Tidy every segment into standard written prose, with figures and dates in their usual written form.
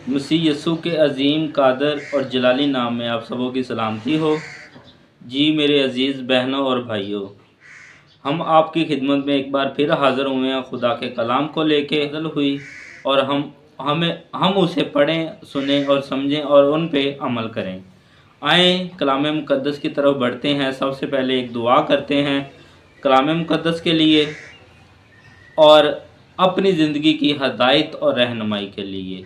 مسیح یسوع کے عظیم قادر اور جلالی نام میں آپ سبوں کی سلامتی ہو۔ جی میرے عزیز بہنوں اور بھائیوں، ہم آپ کی خدمت میں ایک بار پھر حاضر ہوئے ہیں خدا کے کلام کو لے کے نازل ہوئی، اور ہم اسے پڑھیں، سنیں اور سمجھیں اور ان پہ عمل کریں۔ آئیں کلام مقدس کی طرف بڑھتے ہیں۔ سب سے پہلے ایک دعا کرتے ہیں کلام مقدس کے لیے اور اپنی زندگی کی ہدایت اور رہنمائی کے لیے۔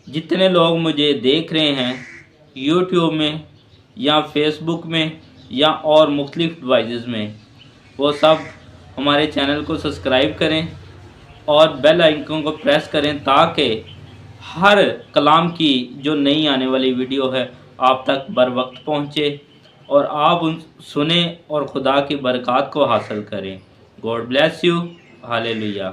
جتنے لوگ مجھے دیکھ رہے ہیں یوٹیوب میں یا فیس بک میں یا اور مختلف ڈیوائسز میں، وہ سب ہمارے چینل کو سبسکرائب کریں اور بیل آئیکن کو پریس کریں تاکہ ہر کلام کی جو نئی آنے والی ویڈیو ہے آپ تک بر وقت پہنچے اور آپ ان سنیں اور خدا کی برکات کو حاصل کریں۔ God bless you, hallelujah.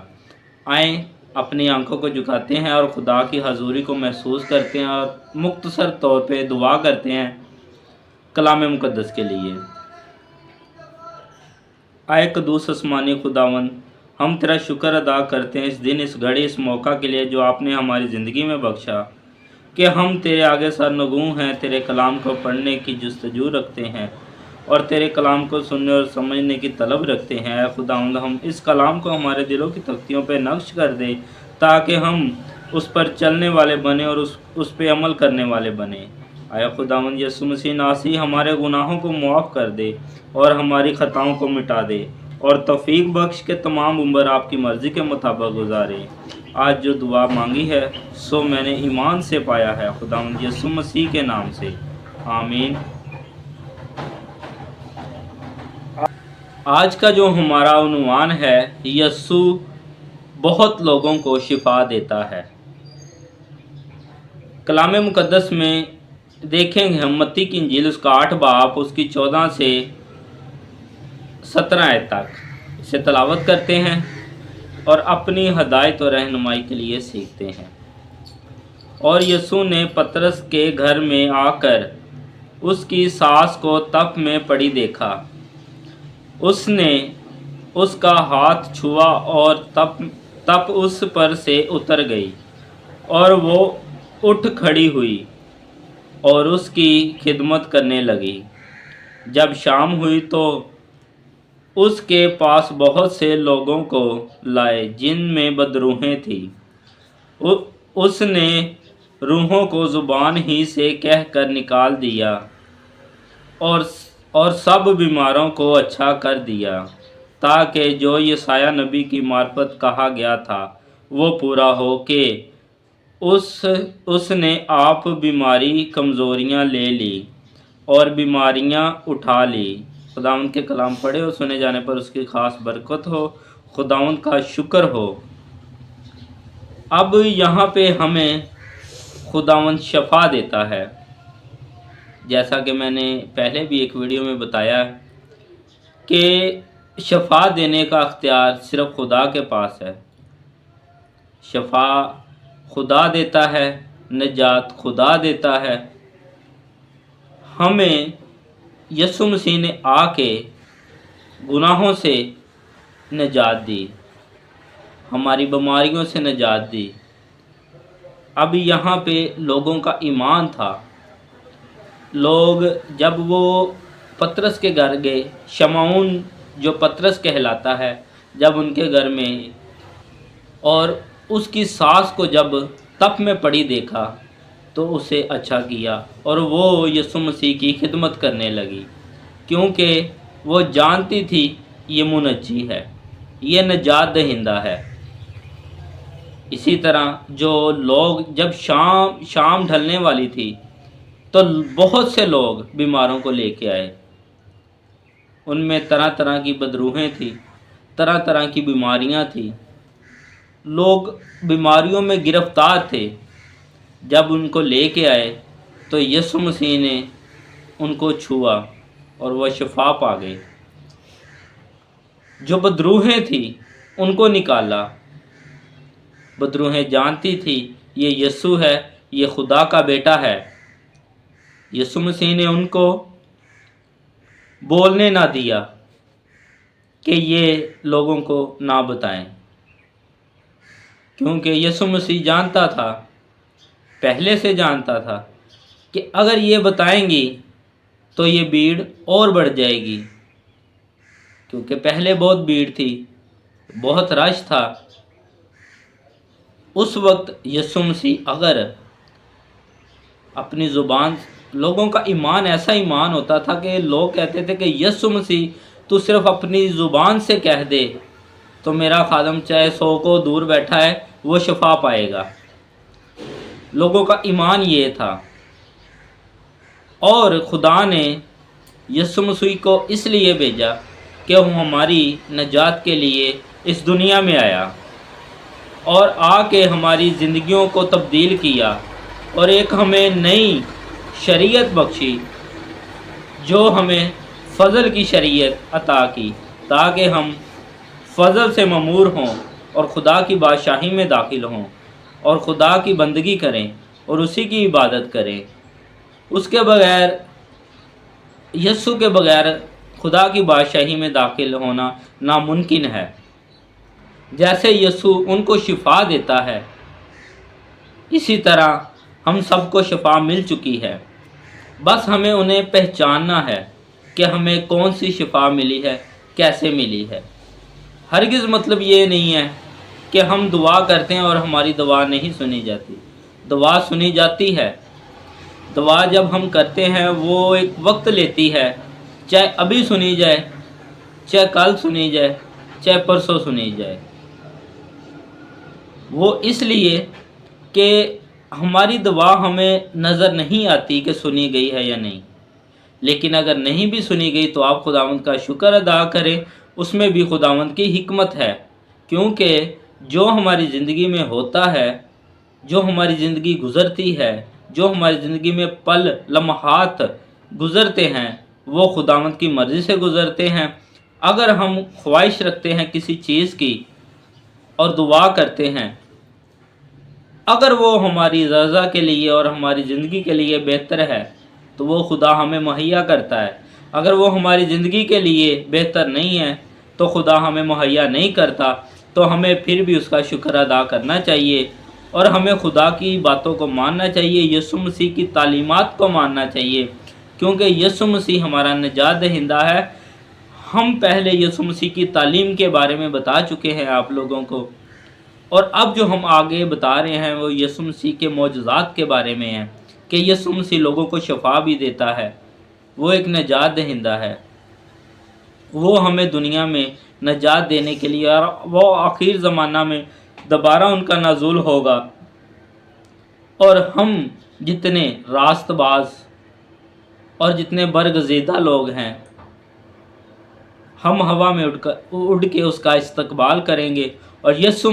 آئیں اپنی آنکھوں کو جھکاتے ہیں اور خدا کی حضوری کو محسوس کرتے ہیں اور مختصر طور پہ دعا کرتے ہیں کلام مقدس کے لیے۔ آئے قدوس آسمانی خداوند، ہم تیرا شکر ادا کرتے ہیں اس دن، اس گھڑی، اس موقع کے لیے جو آپ نے ہماری زندگی میں بخشا، کہ ہم تیرے آگے سرنگوں ہیں، تیرے کلام کو پڑھنے کی جستجو رکھتے ہیں اور تیرے کلام کو سننے اور سمجھنے کی طلب رکھتے ہیں۔ اے خداوند، ہم اس کلام کو ہمارے دلوں کی تختیوں پہ نقش کر دے تاکہ ہم اس پر چلنے والے بنیں اور اس پہ عمل کرنے والے بنیں۔ اے خداوند یسوع مسیح ناصری، ہمارے گناہوں کو معاف کر دے اور ہماری خطاؤں کو مٹا دے اور توفیق بخش کے تمام عمر آپ کی مرضی کے مطابق گزارے۔ آج جو دعا مانگی ہے سو میں نے ایمان سے پایا ہے، خداوند یسوع مسیح کے نام سے، آمین۔ آج کا جو ہمارا عنوان ہے، یسوع بہت لوگوں کو شفا دیتا ہے۔ کلام مقدس میں دیکھیں گے ہم متی کی انجیل اس کا 8 باب اس کی 14 سے 17 آیت تک اسے تلاوت کرتے ہیں اور اپنی ہدایت و رہنمائی کے لیے سیکھتے ہیں۔ اور یسوع نے پترس کے گھر میں آ کر اس کی ساس کو تپ میں پڑی دیکھا۔ اس نے اس کا ہاتھ چھوا اور تپ اس پر سے اتر گئی اور وہ اٹھ کھڑی ہوئی اور اس کی خدمت کرنے لگی۔ جب شام ہوئی تو اس کے پاس بہت سے لوگوں کو لائے جن میں بدروحیں تھیں۔ اس نے روحوں کو زبان ہی سے کہہ کر نکال دیا اور سب بیماروں کو اچھا کر دیا، تاکہ جو یسایہ نبی کی معرفت کہا گیا تھا وہ پورا ہو کہ اس نے آپ بیماری کمزوریاں لے لی اور بیماریاں اٹھا لی۔ خداوند کے کلام پڑھے اور سنے جانے پر اس کی خاص برکت ہو۔ خداوند کا شکر ہو۔ اب یہاں پہ ہمیں خداوند شفا دیتا ہے، جیسا کہ میں نے پہلے بھی ایک ویڈیو میں بتایا کہ شفا دینے کا اختیار صرف خدا کے پاس ہے۔ شفا خدا دیتا ہے، نجات خدا دیتا ہے۔ ہمیں یسوع مسیح نے آ کے گناہوں سے نجات دی، ہماری بیماریوں سے نجات دی۔ اب یہاں پہ لوگوں کا ایمان تھا۔ لوگ جب وہ پترس کے گھر گئے، شمعون جو پترس کہلاتا ہے، جب ان کے گھر میں اور اس کی ساس کو جب تپ میں پڑی دیکھا تو اسے اچھا کیا اور وہ یسوع مسیح کی خدمت کرنے لگی، کیونکہ وہ جانتی تھی یہ منجی ہے، یہ نجات دہندہ ہے۔ اسی طرح جو لوگ جب شام ڈھلنے والی تھی تو بہت سے لوگ بیماروں کو لے کے آئے۔ ان میں طرح طرح کی بدروحیں تھیں، طرح طرح کی بیماریاں تھیں، لوگ بیماریوں میں گرفتار تھے۔ جب ان کو لے کے آئے تو یسوع مسیح نے ان کو چھوا اور وہ شفا پا گئے۔ جو بدروحیں تھیں ان کو نکالا۔ بدروحیں جانتی تھی یہ یسوع ہے، یہ خدا کا بیٹا ہے۔ یسوع مسیح نے ان کو بولنے نہ دیا کہ یہ لوگوں کو نہ بتائیں، کیونکہ یسوع مسیح جانتا تھا پہلے سے جانتا تھا کہ اگر یہ بتائیں گی تو یہ بھیڑ اور بڑھ جائے گی، کیونکہ پہلے بہت بھیڑ تھی، بہت رش تھا۔ اس وقت یسوع مسیح اگر اپنی زبان، لوگوں کا ایمان ایسا ایمان ہوتا تھا کہ لوگ کہتے تھے کہ یسوع مسیح تو صرف اپنی زبان سے کہہ دے تو میرا خادم چاہے 100 کو دور بیٹھا ہے وہ شفا پائے گا۔ لوگوں کا ایمان یہ تھا، اور خدا نے یسوع مسیح کو اس لیے بھیجا کہ وہ ہماری نجات کے لیے اس دنیا میں آیا اور آ کے ہماری زندگیوں کو تبدیل کیا اور ایک ہمیں نئی شریعت بخشی، جو ہمیں فضل کی شریعت عطا کی، تاکہ ہم فضل سے مامور ہوں اور خدا کی بادشاہی میں داخل ہوں اور خدا کی بندگی کریں اور اسی کی عبادت کریں۔ اس کے بغیر، یسوع کے بغیر خدا کی بادشاہی میں داخل ہونا ناممکن ہے۔ جیسے یسوع ان کو شفا دیتا ہے، اسی طرح ہم سب کو شفا مل چکی ہے، بس ہمیں انہیں پہچاننا ہے کہ ہمیں کون سی شفا ملی ہے، کیسے ملی ہے۔ ہرگز مطلب یہ نہیں ہے کہ ہم دعا کرتے ہیں اور ہماری دعا نہیں سنی جاتی، دعا سنی جاتی ہے۔ دعا جب ہم کرتے ہیں وہ ایک وقت لیتی ہے، چاہے ابھی سنی جائے، چاہے کل سنی جائے، چاہے پرسوں سنی جائے۔ وہ اس لیے کہ ہماری دعا ہمیں نظر نہیں آتی کہ سنی گئی ہے یا نہیں، لیکن اگر نہیں بھی سنی گئی تو آپ خداوند کا شکر ادا کریں، اس میں بھی خداوند کی حکمت ہے، کیونکہ جو ہماری زندگی میں ہوتا ہے، جو ہماری زندگی گزرتی ہے، جو ہماری زندگی میں پل لمحات گزرتے ہیں، وہ خداوند کی مرضی سے گزرتے ہیں۔ اگر ہم خواہش رکھتے ہیں کسی چیز کی اور دعا کرتے ہیں، اگر وہ ہماری رضا کے لیے اور ہماری زندگی کے لیے بہتر ہے تو وہ خدا ہمیں مہیا کرتا ہے۔ اگر وہ ہماری زندگی کے لیے بہتر نہیں ہے تو خدا ہمیں مہیا نہیں کرتا، تو ہمیں پھر بھی اس کا شکر ادا کرنا چاہیے اور ہمیں خدا کی باتوں کو ماننا چاہیے، یسوع مسیح کی تعلیمات کو ماننا چاہیے، کیونکہ یسوع مسیح ہمارا نجات دہندہ ہے۔ ہم پہلے یسوع مسیح کی تعلیم کے بارے میں بتا چکے ہیں آپ لوگوں کو، اور اب جو ہم آگے بتا رہے ہیں وہ یسوع مسیح کے معجزات کے بارے میں ہیں کہ یسوع مسیح لوگوں کو شفا بھی دیتا ہے، وہ ایک نجات دہندہ ہے، وہ ہمیں دنیا میں نجات دینے کے لیے، اور وہ آخر زمانہ میں دوبارہ ان کا نزول ہوگا، اور ہم جتنے راست باز اور جتنے برگزیدہ لوگ ہیں، ہم ہوا میں اڑ کے اس کا استقبال کریں گے اور یسوع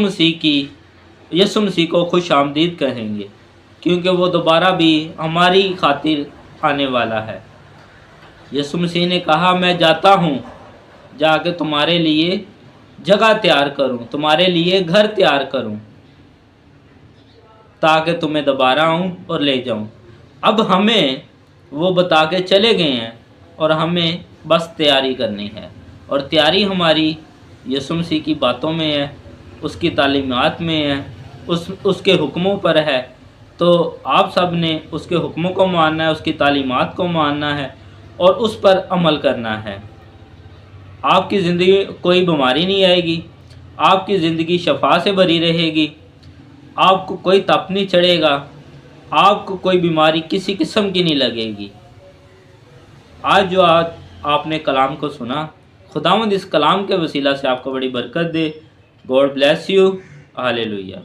مسیح کو خوش آمدید کہیں گے، کیونکہ وہ دوبارہ بھی ہماری خاطر آنے والا ہے۔ یسوع مسیح نے کہا، میں جاتا ہوں جا کے تمہارے لیے جگہ تیار کروں، تمہارے لیے گھر تیار کروں، تاکہ تمہیں دوبارہ آؤں اور لے جاؤں۔ اب ہمیں وہ بتا کے چلے گئے ہیں اور ہمیں بس تیاری کرنی ہے، اور تیاری ہماری یسوع مسیح کی باتوں میں ہے، اس کی تعلیمات میں ہے، اس کے حکموں پر ہے۔ تو آپ سب نے اس کے حکموں کو ماننا ہے، اس کی تعلیمات کو ماننا ہے اور اس پر عمل کرنا ہے۔ آپ کی زندگی میں کوئی بیماری نہیں آئے گی، آپ کی زندگی شفا سے بھری رہے گی، آپ کو کوئی تپ نہیں چڑھے گا، آپ کو کوئی بیماری کسی قسم کی نہیں لگے گی۔ آج آپ نے کلام کو سنا، خداوند اس کلام کے وسیلہ سے آپ کو بڑی برکت دے۔ God bless you, ہالےلویا۔